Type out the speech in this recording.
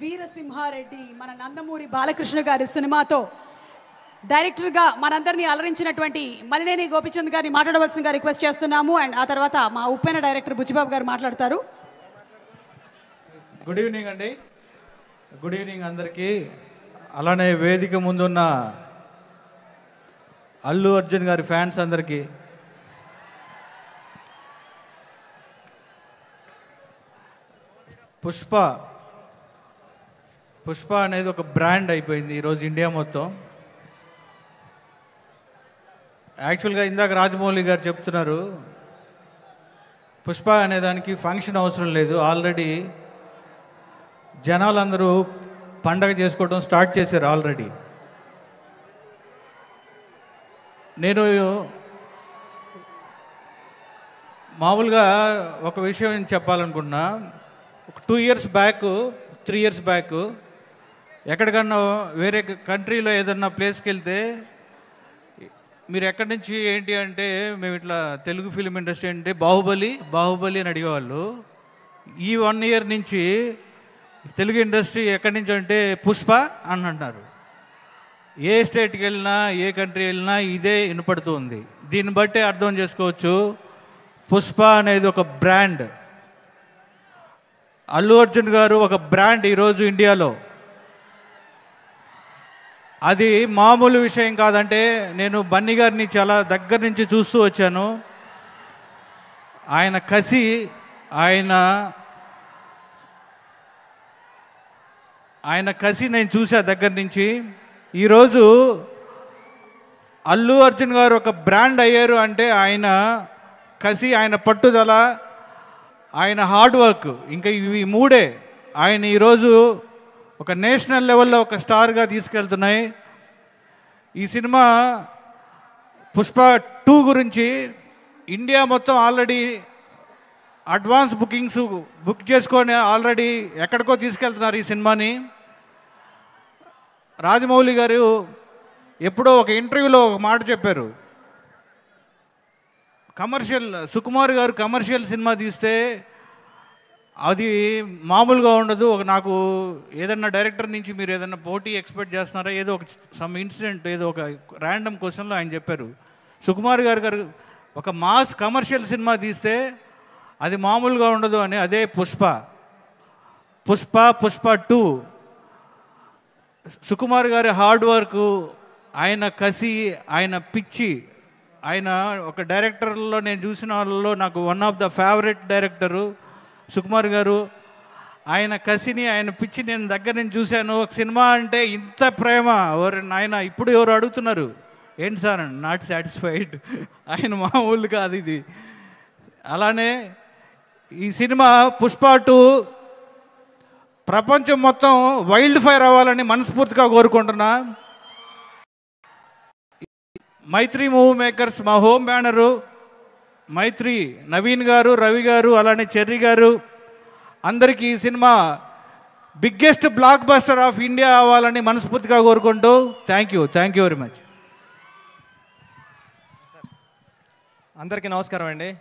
వీరసింహారెడ్డి మన నందమూరి బాలకృష్ణ గారి సినిమాతో డైరెక్టర్గా మనందరినీ అలరించినటువంటి మలినేని గోపిచంద్ గారిని మాట్లాడవలసిందిగా రిక్వెస్ట్ చేస్తున్నాము. అండ్ ఆ తర్వాత మా ఉప్పెన డైరెక్టర్ బుచ్చిబాబు గారు మాట్లాడతారు. గుడ్ ఈవినింగ్ అండి. గుడ్ ఈవినింగ్ అందరికీ. అలానే వేదిక ముందున్న అల్లు అర్జున్ గారి ఫ్యాన్స్ అందరికీ, పుష్ప అనేది ఒక బ్రాండ్ అయిపోయింది ఈరోజు ఇండియా మొత్తం. యాక్చువల్గా ఇందాక రాజమౌళి గారు చెప్తున్నారు, పుష్ప అనేదానికి ఫంక్షన్ అవసరం లేదు, ఆల్రెడీ జనాలందరూ పండగ చేసుకోవడం స్టార్ట్ చేశారు ఆల్రెడీ. నేను మామూలుగా ఒక విషయం చెప్పాలనుకున్నా. ఒక 2 years బ్యాక్ 3 years బ్యాక్ ఎక్కడికన్నా వేరే కంట్రీలో ఏదన్నా ప్లేస్కి వెళ్తే మీరు ఎక్కడి నుంచి ఏంటి అంటే మేము ఇట్లా తెలుగు ఫిలిం ఇండస్ట్రీ అంటే బాహుబలి అని అడిగేవాళ్ళు. ఈ 1 year నుంచి తెలుగు ఇండస్ట్రీ ఎక్కడి నుంచి అంటే పుష్ప అని అంటున్నారు. ఏ స్టేట్కి వెళ్ళినా ఏ కంట్రీ వెళ్ళినా ఇదే వినపడుతుంది. దీన్ని బట్టి అర్థం చేసుకోవచ్చు పుష్ప అనేది ఒక బ్రాండ్. అల్లు అర్జున్ గారు ఒక బ్రాండ్ ఈరోజు ఇండియాలో. అది మామూలు విషయం కాదంటే, నేను బన్నీ గారిని చాలా దగ్గర నుంచి చూస్తూ వచ్చాను. ఆయన కసి, ఆయన కసి నేను చూసా దగ్గర నుంచి. ఈరోజు అల్లు అర్జున్ గారు ఒక బ్రాండ్ అయ్యారు అంటే ఆయన కసి, ఆయన పట్టుదల, ఆయన హార్డ్ వర్క్, ఇంకా ఇవి మూడే ఆయన ఈరోజు ఒక నేషనల్ లెవెల్లో ఒక స్టార్గా తీసుకెళ్తున్నాయి. ఈ సినిమా పుష్ప 2 గురించి ఇండియా మొత్తం ఆల్రెడీ అడ్వాన్స్ బుకింగ్స్ బుక్ చేసుకొని ఆల్రెడీ ఎక్కడికో తీసుకెళ్తున్నారు ఈ సినిమాని. రాజమౌళి గారు ఎప్పుడో ఒక ఇంటర్వ్యూలో ఒక మాట చెప్పారు, సుకుమార్ గారు కమర్షియల్ సినిమా తీస్తే అది మామూలుగా ఉండదు. నాకు ఏదన్నా డైరెక్టర్ నుంచి మీరు ఏదన్నా పోటీ ఎక్స్పెక్ట్ చేస్తున్నారా, ఏదో ఒక సమ్ ఇన్సిడెంట్, ఏదో ఒక ర్యాండమ్ క్వశ్చన్లో ఆయన చెప్పారు, సుకుమార్ గారు ఒక మాస్ కమర్షియల్ సినిమా తీస్తే అది మామూలుగా ఉండదు అని. అదే పుష్ప 2 సుకుమార్ గారి హార్డ్ వర్క్, ఆయన కసి, ఆయన పిచ్చి, ఆయన ఒక డైరెక్టర్లో నేను చూసిన వాళ్ళలో నాకు one of the favourite director Sukumar గారు. ఆయన కసిని, ఆయన పిచ్చి నేను దగ్గర నుంచి చూశాను. ఒక సినిమా అంటే ఇంత ప్రేమ ఆయన ఇప్పుడు ఎవరు అడుగుతున్నారు ఏంటి సార్, నాట్ సాటిస్ఫైడ్. ఆయన మామూలు కాదు ఇది. అలానే ఈ సినిమా పుష్ప 2 ప్రపంచం మొత్తం వైల్డ్ ఫైర్ అవ్వాలని మనస్ఫూర్తిగా కోరుకుంటున్నా. మైత్రి మూవీ మేకర్స్ మా హోమ్ బ్యానరు, మైత్రి, నవీన్ గారు, రవి గారు, అలానే చెర్రీ గారు, అందరికీ ఈ cinema biggest block buster of India అవ్వాలని మనస్ఫూర్తిగా కోరుకుంటూ థ్యాంక్ యూ వెరీ మచ్. అందరికీ నమస్కారం అండి.